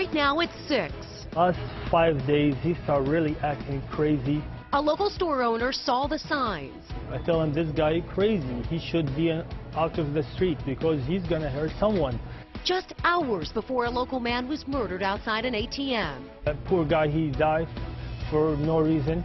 Right now it's 6. Last 5 days, he started really acting crazy. A local store owner saw the signs. I tell him, this guy crazy. He should be out of the street because he's gonna hurt someone. Just hours before a local man was murdered outside an ATM. That poor guy, he died for no reason.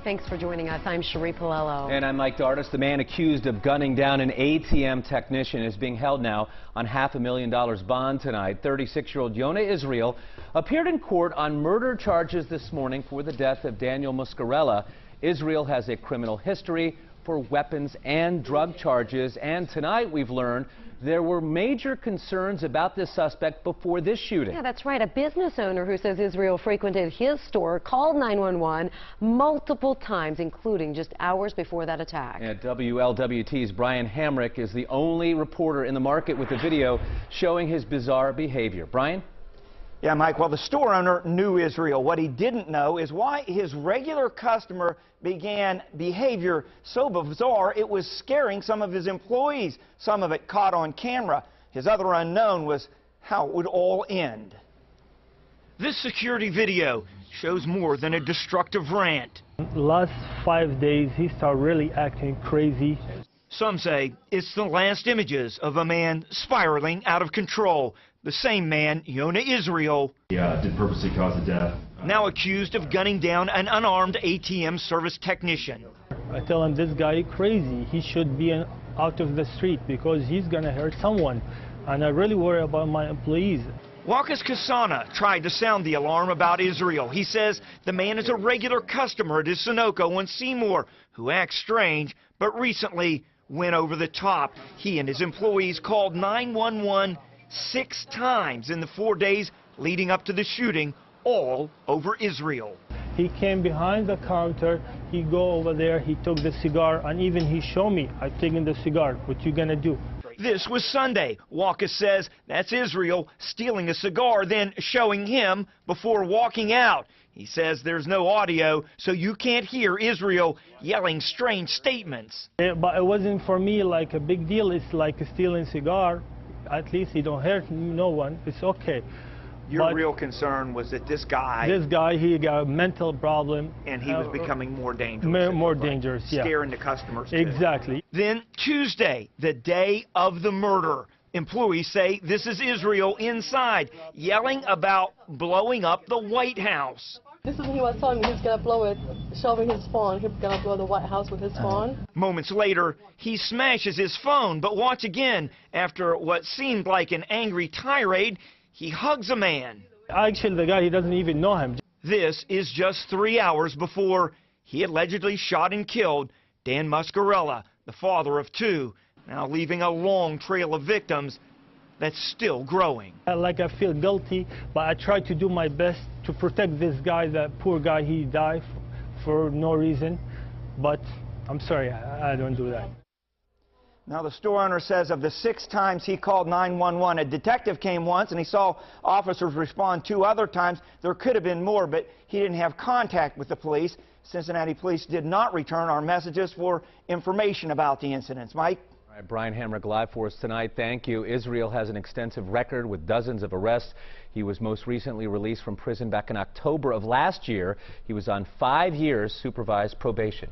Thanks for joining us. I'm Cherie Palello. And I'm Mike Dardis. The man accused of gunning down an ATM technician is being held now on $500,000 bond tonight. 36-year-old Yonah Israel appeared in court on murder charges this morning for the death of Daniel Muscarella. Israel has a criminal history for weapons and drug charges, and tonight we've learned there were major concerns about this suspect before this shooting. Yeah, that's right. A business owner who says Israel frequented his store called 911 multiple times, including just hours before that attack. And WLWT's Brian Hamrick is the only reporter in the market with the video showing his bizarre behavior. Brian? Yeah, Mike, well, the store owner knew Israel. What he didn't know is why his regular customer began behavior so bizarre it was scaring some of his employees, some of it caught on camera. His other unknown was how it would all end. This security video shows more than a destructive rant. Last 5 days, he started really acting crazy. Some say it's the last images of a man spiraling out of control. The same man, Yonah Israel, did purposely cause the death. Now accused of gunning down an unarmed ATM service technician. I tell him, this guy crazy. He should be out of the street because he's gonna hurt someone. And I really worry about my employees. Wakas Kasana tried to sound the alarm about Israel. He says the man is a regular customer at his Sunoco on Seymour who acts strange, but recently went over the top. He and his employees called 911 6 times in the 4 days leading up to the shooting, all over Israel. He came behind the counter, he go over there, he took the cigar, and even he showed me, I taken the cigar, what you gonna do? This was Sunday. Wakas says that's Israel stealing a cigar, then showing him before walking out. He says there's no audio, so you can't hear Israel yelling strange statements. But it wasn't for me like a big deal. It's like stealing cigar. At least he don't hurt no one. It's okay. Your real concern was that this guy, he got a mental problem. And he was becoming more dangerous. More dangerous, yeah. Scaring the customers, too. Exactly. Then Tuesday, the day of the murder, employees say this is Israel inside, yelling about blowing up the White House. This is when he was telling me he was going to blow it, showing his phone. He was going to blow the White House with his phone. Moments later, he smashes his phone, but watch again. After what seemed like an angry tirade, he hugs a man. Actually, the guy, he doesn't even know him. This is just 3 hours before he allegedly shot and killed Dan Muscarella, the father of 2, now leaving a long trail of victims that's still growing. I feel guilty, but I try to do my best to protect this guy, that poor guy. He died for no reason, but I'm sorry, I don't do that. Now, the store owner says of the 6 times he called 911, a detective came once and he saw officers respond 2 other times. There could have been more, but he didn't have contact with the police. Cincinnati police did not return our messages for information about the incidents. Mike? All right, Brian Hamrick live for us tonight. Thank you. Israel has an extensive record with dozens of arrests. He was most recently released from prison back in October of last year. He was on 5 years supervised probation.